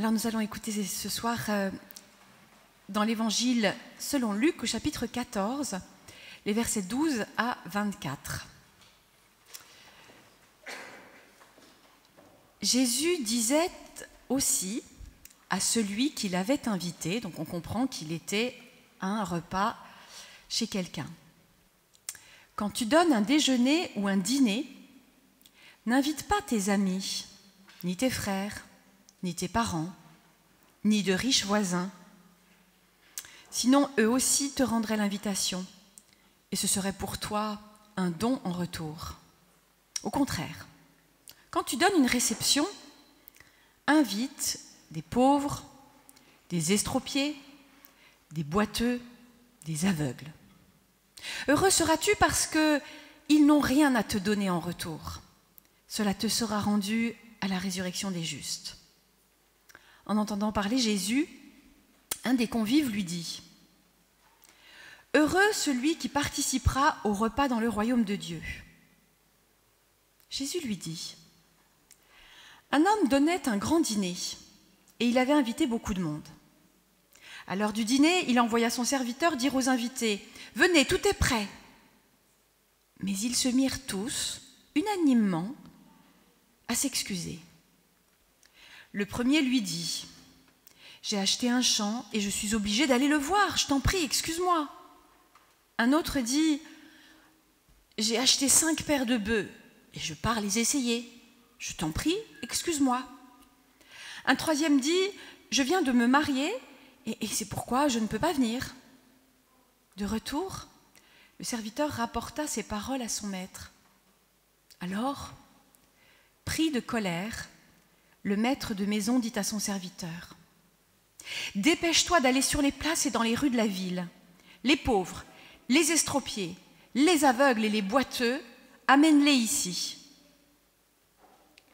Alors nous allons écouter ce soir dans l'Évangile selon Luc au chapitre 14, les versets 12 à 24. Jésus disait aussi à celui qui l'avait invité, donc on comprend qu'il était à un repas chez quelqu'un. Quand tu donnes un déjeuner ou un dîner, n'invite pas tes amis, ni tes frères, ni tes parents, ni de riches voisins. Sinon, eux aussi te rendraient l'invitation, et ce serait pour toi un don en retour. Au contraire, quand tu donnes une réception, invite des pauvres, des estropiés, des boiteux, des aveugles. Heureux seras-tu parce qu'ils n'ont rien à te donner en retour. Cela te sera rendu à la résurrection des justes. En entendant parler Jésus, un des convives lui dit « Heureux celui qui participera au repas dans le royaume de Dieu. » Jésus lui dit « Un homme donnait un grand dîner et il avait invité beaucoup de monde. À l'heure du dîner, il envoya son serviteur dire aux invités « Venez, tout est prêt !» Mais ils se mirent tous, unanimement, à s'excuser. Le premier lui dit « J'ai acheté un champ et je suis obligé d'aller le voir, je t'en prie, excuse-moi. » Un autre dit « J'ai acheté 5 paires de bœufs et je pars les essayer, je t'en prie, excuse-moi. » Un troisième dit « Je viens de me marier et c'est pourquoi je ne peux pas venir. » De retour, le serviteur rapporta ces paroles à son maître. Alors, pris de colère, le maître de maison dit à son serviteur « Dépêche-toi d'aller sur les places et dans les rues de la ville. Les pauvres, les estropiés, les aveugles et les boiteux, amène-les ici. »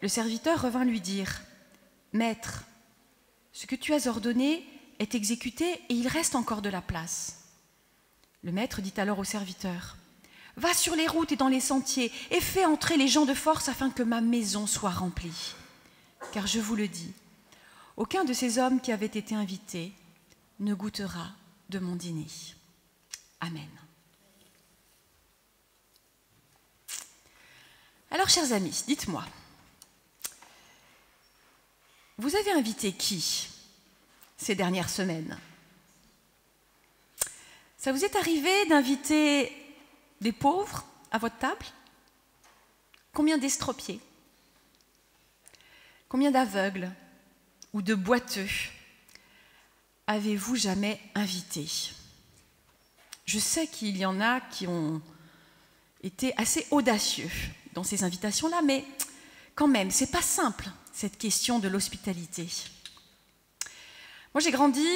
Le serviteur revint lui dire « Maître, ce que tu as ordonné est exécuté et il reste encore de la place. » Le maître dit alors au serviteur « Va sur les routes et dans les sentiers et fais entrer les gens de force afin que ma maison soit remplie. Car je vous le dis, aucun de ces hommes qui avaient été invités ne goûtera de mon dîner. Amen. » Alors, chers amis, dites-moi, vous avez invité qui ces dernières semaines? Ça vous est arrivé d'inviter des pauvres à votre table? Combien d'estropiés? Combien d'aveugles ou de boiteux avez-vous jamais invité? Je sais qu'il y en a qui ont été assez audacieux dans ces invitations-là, mais quand même, c'est pas simple, cette question de l'hospitalité. Moi, j'ai grandi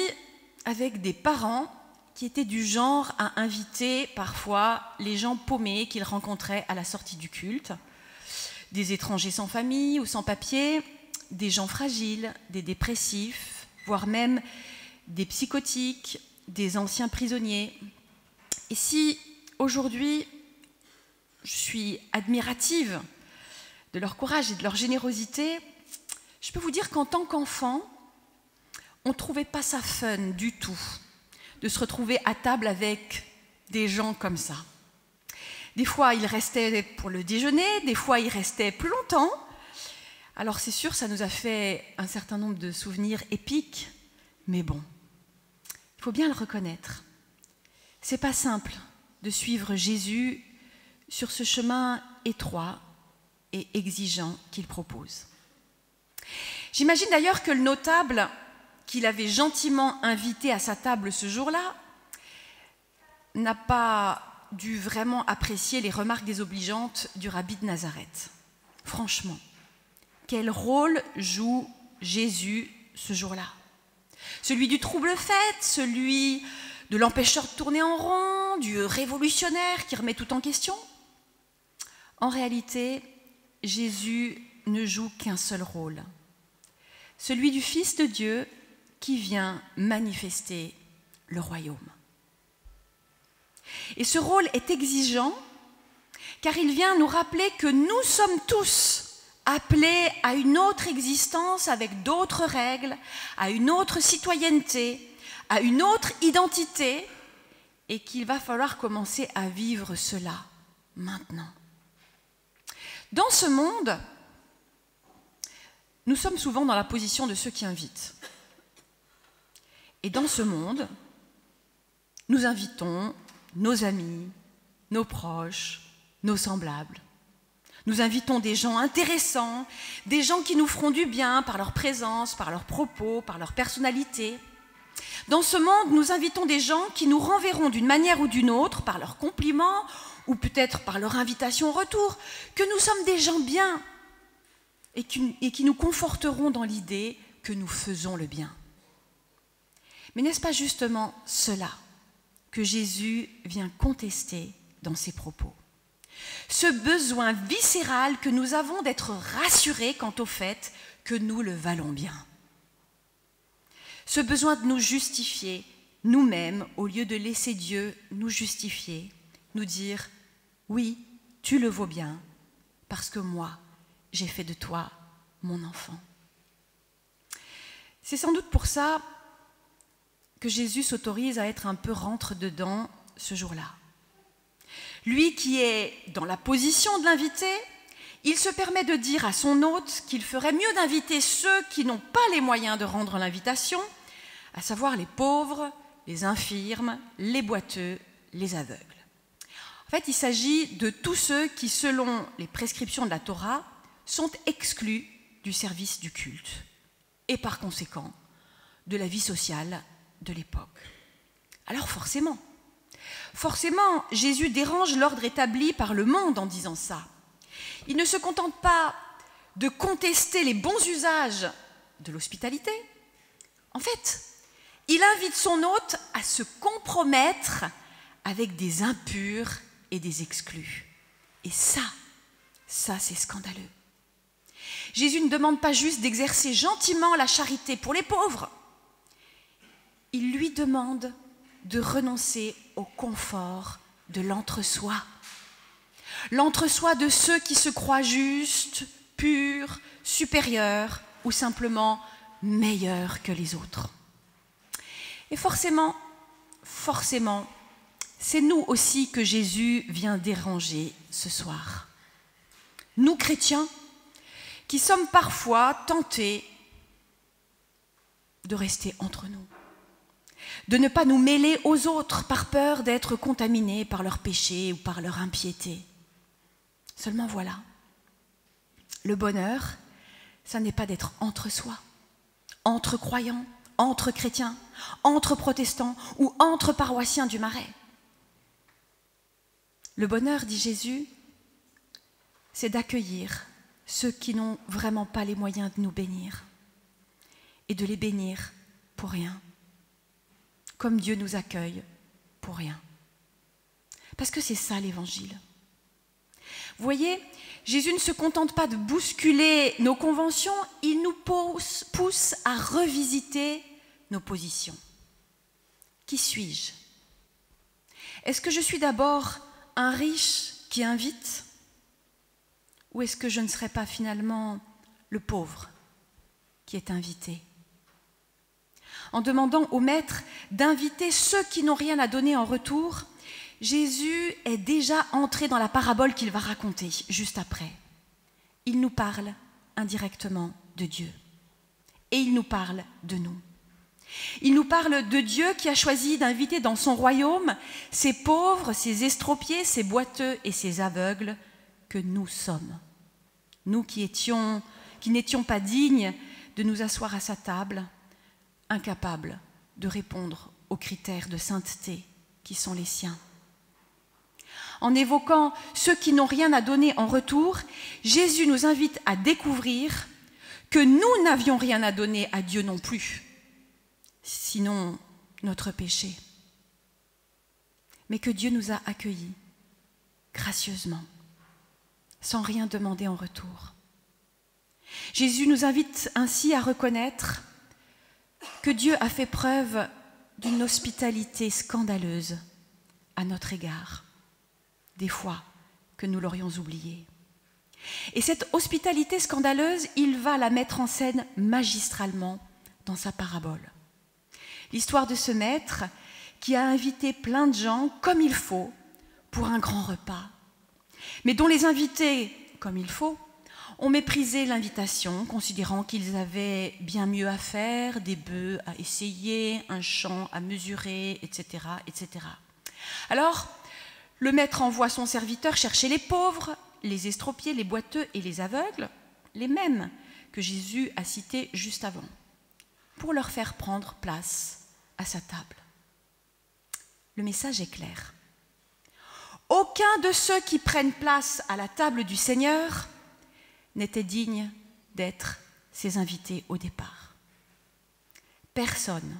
avec des parents qui étaient du genre à inviter parfois les gens paumés qu'ils rencontraient à la sortie du culte, des étrangers sans famille ou sans papier, des gens fragiles, des dépressifs, voire même des psychotiques, des anciens prisonniers. Et si aujourd'hui je suis admirative de leur courage et de leur générosité, je peux vous dire qu'en tant qu'enfant, on ne trouvait pas ça fun du tout de se retrouver à table avec des gens comme ça. Des fois, ils restaient pour le déjeuner, des fois, ils restaient plus longtemps. Alors c'est sûr, ça nous a fait un certain nombre de souvenirs épiques, mais bon, il faut bien le reconnaître. C'est pas simple de suivre Jésus sur ce chemin étroit et exigeant qu'il propose. J'imagine d'ailleurs que le notable qu'il avait gentiment invité à sa table ce jour-là n'a pas dû vraiment apprécier les remarques désobligeantes du rabbi de Nazareth. Franchement, quel rôle joue Jésus ce jour-là? Celui du trouble-fête, celui de l'empêcheur de tourner en rond, du révolutionnaire qui remet tout en question? En réalité, Jésus ne joue qu'un seul rôle, celui du Fils de Dieu qui vient manifester le royaume. Et ce rôle est exigeant car il vient nous rappeler que nous sommes tous appelé à une autre existence avec d'autres règles, à une autre citoyenneté, à une autre identité, et qu'il va falloir commencer à vivre cela maintenant. Dans ce monde, nous sommes souvent dans la position de ceux qui invitent. Et dans ce monde, nous invitons nos amis, nos proches, nos semblables. Nous invitons des gens intéressants, des gens qui nous feront du bien par leur présence, par leurs propos, par leur personnalité. Dans ce monde, nous invitons des gens qui nous renverront d'une manière ou d'une autre, par leurs compliments ou peut-être par leur invitation au retour, que nous sommes des gens bien et qui nous conforteront dans l'idée que nous faisons le bien. Mais n'est-ce pas justement cela que Jésus vient contester dans ses propos? Ce besoin viscéral que nous avons d'être rassurés quant au fait que nous le valons bien. Ce besoin de nous justifier nous-mêmes au lieu de laisser Dieu nous justifier, nous dire « Oui, tu le vaux bien, parce que moi, j'ai fait de toi mon enfant. » C'est sans doute pour ça que Jésus s'autorise à être un peu rentre-dedans ce jour-là. Lui qui est dans la position de l'invité, il se permet de dire à son hôte qu'il ferait mieux d'inviter ceux qui n'ont pas les moyens de rendre l'invitation, à savoir les pauvres, les infirmes, les boiteux, les aveugles. En fait, il s'agit de tous ceux qui, selon les prescriptions de la Torah, sont exclus du service du culte et par conséquent de la vie sociale de l'époque. Alors forcément, Jésus dérange l'ordre établi par le monde en disant ça. Il ne se contente pas de contester les bons usages de l'hospitalité. En fait, il invite son hôte à se compromettre avec des impurs et des exclus. Et ça c'est scandaleux. Jésus ne demande pas juste d'exercer gentiment la charité pour les pauvres. Il lui demande de renoncer au confort de l'entre-soi. L'entre-soi de ceux qui se croient justes, purs, supérieurs ou simplement meilleurs que les autres. Et forcément, c'est nous aussi que Jésus vient déranger ce soir. Nous, chrétiens, qui sommes parfois tentés de rester entre nous, de ne pas nous mêler aux autres par peur d'être contaminés par leurs péchés ou par leur impiété. Seulement voilà, le bonheur, ça n'est pas d'être entre soi, entre croyants, entre chrétiens, entre protestants ou entre paroissiens du Marais. Le bonheur, dit Jésus, c'est d'accueillir ceux qui n'ont vraiment pas les moyens de nous bénir et de les bénir pour rien, comme Dieu nous accueille pour rien. Parce que c'est ça l'Évangile. Vous voyez, Jésus ne se contente pas de bousculer nos conventions, il nous pousse à revisiter nos positions. Qui suis-je? Est-ce que je suis d'abord un riche qui invite? Ou est-ce que je ne serai pas finalement le pauvre qui est invité? En demandant au maître d'inviter ceux qui n'ont rien à donner en retour, Jésus est déjà entré dans la parabole qu'il va raconter juste après. Il nous parle indirectement de Dieu et il nous parle de nous. Il nous parle de Dieu qui a choisi d'inviter dans son royaume ces pauvres, ces estropiés, ces boiteux et ces aveugles que nous sommes. Nous qui n'étions pas dignes de nous asseoir à sa table, incapables de répondre aux critères de sainteté qui sont les siens. En évoquant ceux qui n'ont rien à donner en retour, Jésus nous invite à découvrir que nous n'avions rien à donner à Dieu non plus, sinon notre péché, mais que Dieu nous a accueillis gracieusement, sans rien demander en retour. Jésus nous invite ainsi à reconnaître que Dieu a fait preuve d'une hospitalité scandaleuse à notre égard, des fois que nous l'aurions oublié. Et cette hospitalité scandaleuse, il va la mettre en scène magistralement dans sa parabole. L'histoire de ce maître qui a invité plein de gens comme il faut pour un grand repas, mais dont les invités, comme il faut, ont méprisé l'invitation, considérant qu'ils avaient bien mieux à faire, des bœufs à essayer, un champ à mesurer, etc., etc. Alors, le maître envoie son serviteur chercher les pauvres, les estropiés, les boiteux et les aveugles, les mêmes que Jésus a cités juste avant, pour leur faire prendre place à sa table. Le message est clair. Aucun de ceux qui prennent place à la table du Seigneur n'était digne d'être ses invités au départ. Personne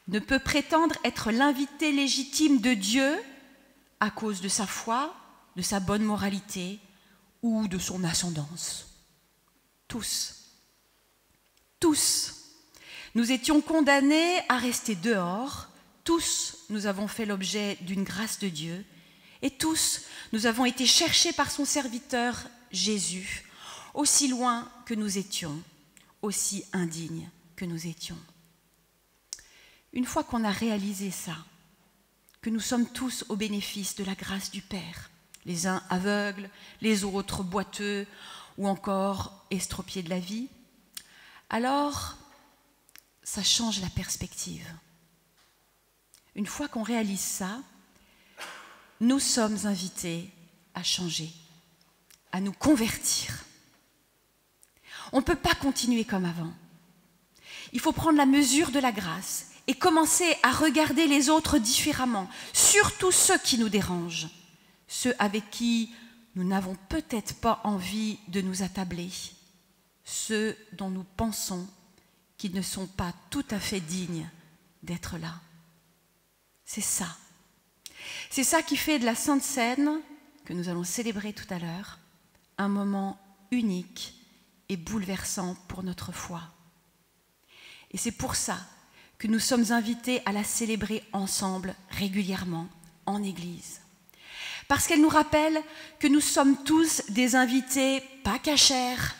ne peut prétendre être l'invité légitime de Dieu à cause de sa foi, de sa bonne moralité ou de son ascendance. Tous, nous étions condamnés à rester dehors, tous nous avons fait l'objet d'une grâce de Dieu et tous nous avons été cherchés par son serviteur Jésus, aussi loin que nous étions, aussi indignes que nous étions. Une fois qu'on a réalisé ça, que nous sommes tous au bénéfice de la grâce du Père, les uns aveugles, les autres boiteux ou encore estropiés de la vie, alors ça change la perspective. Une fois qu'on réalise ça, nous sommes invités à changer, à nous convertir. On ne peut pas continuer comme avant. Il faut prendre la mesure de la grâce et commencer à regarder les autres différemment, surtout ceux qui nous dérangent, ceux avec qui nous n'avons peut-être pas envie de nous attabler, ceux dont nous pensons qu'ils ne sont pas tout à fait dignes d'être là. C'est ça. C'est ça qui fait de la Sainte Seine, que nous allons célébrer tout à l'heure, un moment unique et bouleversant pour notre foi. Et c'est pour ça que nous sommes invités à la célébrer ensemble régulièrement en Église. Parce qu'elle nous rappelle que nous sommes tous des invités pas cachers,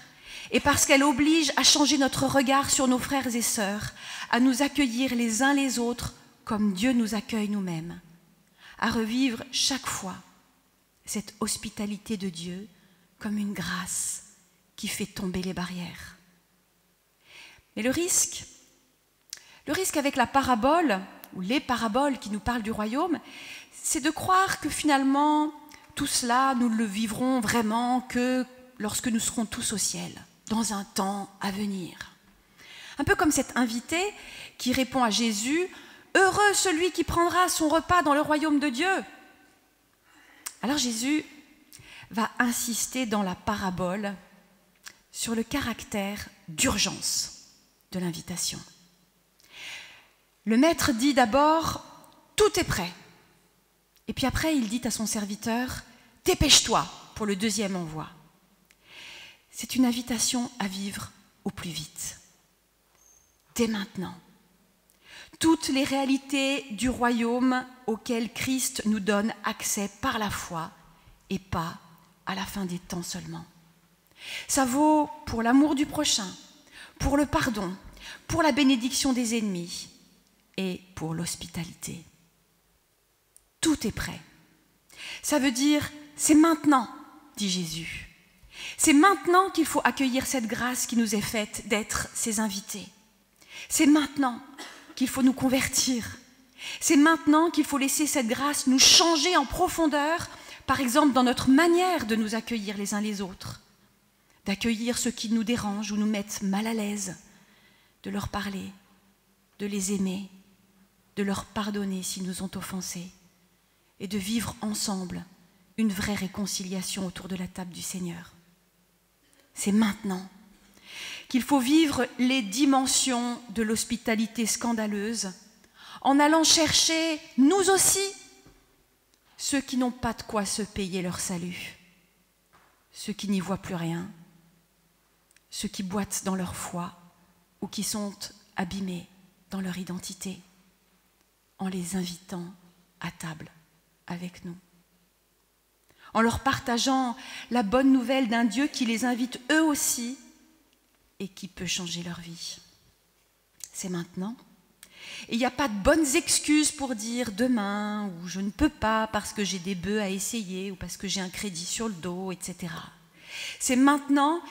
et parce qu'elle oblige à changer notre regard sur nos frères et sœurs, à nous accueillir les uns les autres comme Dieu nous accueille nous-mêmes, à revivre chaque fois cette hospitalité de Dieu comme une grâce qui fait tomber les barrières. Mais le risque avec la parabole, ou les paraboles qui nous parlent du royaume, c'est de croire que finalement, tout cela, nous le vivrons vraiment que lorsque nous serons tous au ciel, dans un temps à venir. Un peu comme cet invité qui répond à Jésus, « Heureux celui qui prendra son repas dans le royaume de Dieu ». Alors Jésus va insister dans la parabole sur le caractère d'urgence de l'invitation. Le maître dit d'abord « Tout est prêt ». Et puis après, il dit à son serviteur « Dépêche-toi pour le deuxième envoi ». C'est une invitation à vivre au plus vite, dès maintenant. Toutes les réalités du royaume auquel Christ nous donne accès par la foi et pas à la fin des temps seulement. Ça vaut pour l'amour du prochain, pour le pardon, pour la bénédiction des ennemis et pour l'hospitalité. Tout est prêt. Ça veut dire « c'est maintenant », dit Jésus. C'est maintenant qu'il faut accueillir cette grâce qui nous est faite d'être ses invités. C'est maintenant qu'il faut nous convertir. C'est maintenant qu'il faut laisser cette grâce nous changer en profondeur, par exemple dans notre manière de nous accueillir les uns les autres, d'accueillir ceux qui nous dérangent ou nous mettent mal à l'aise, de leur parler, de les aimer, de leur pardonner s'ils nous ont offensés et de vivre ensemble une vraie réconciliation autour de la table du Seigneur. C'est maintenant qu'il faut vivre les dimensions de l'hospitalité scandaleuse en allant chercher, nous aussi, ceux qui n'ont pas de quoi se payer leur salut, ceux qui n'y voient plus rien, ceux qui boitent dans leur foi ou qui sont abîmés dans leur identité, en les invitant à table avec nous. en leur partageant la bonne nouvelle d'un Dieu qui les invite eux aussi et qui peut changer leur vie. C'est maintenant. Et il n'y a pas de bonnes excuses pour dire demain, ou je ne peux pas parce que j'ai des bœufs à essayer, ou parce que j'ai un crédit sur le dos, etc. C'est maintenant,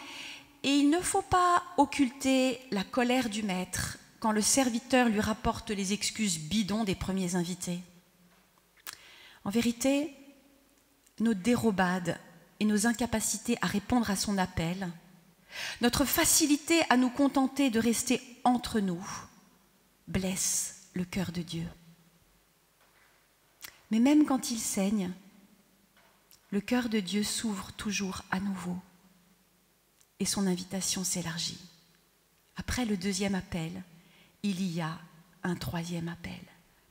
et il ne faut pas occulter la colère du maître quand le serviteur lui rapporte les excuses bidons des premiers invités. En vérité, nos dérobades et nos incapacités à répondre à son appel, notre facilité à nous contenter de rester entre nous, blesse le cœur de Dieu. Mais même quand il saigne, le cœur de Dieu s'ouvre toujours à nouveau et son invitation s'élargit. Après le deuxième appel, il y a un troisième appel,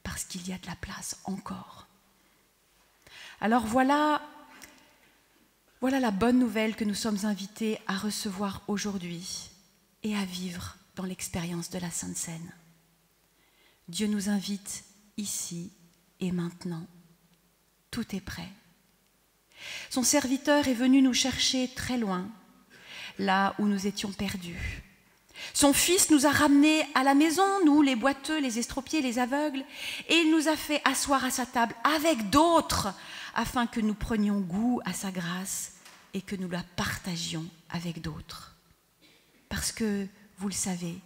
parce qu'il y a de la place encore. Alors voilà la bonne nouvelle que nous sommes invités à recevoir aujourd'hui et à vivre dans l'expérience de la Sainte Seine. Dieu nous invite ici et maintenant. Tout est prêt. Son serviteur est venu nous chercher très loin, là où nous étions perdus. Son Fils nous a ramenés à la maison, nous, les boiteux, les estropiés, les aveugles, et il nous a fait asseoir à sa table avec d'autres, afin que nous prenions goût à sa grâce et que nous la partagions avec d'autres. Parce que, vous le savez,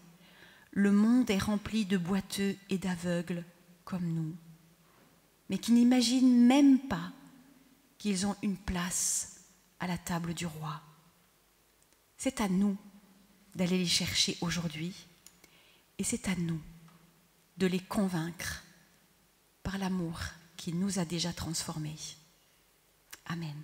le monde est rempli de boiteux et d'aveugles comme nous, mais qui n'imaginent même pas qu'ils ont une place à la table du roi. C'est à nous d'aller les chercher aujourd'hui, et c'est à nous de les convaincre par l'amour qui nous a déjà transformés. Amen.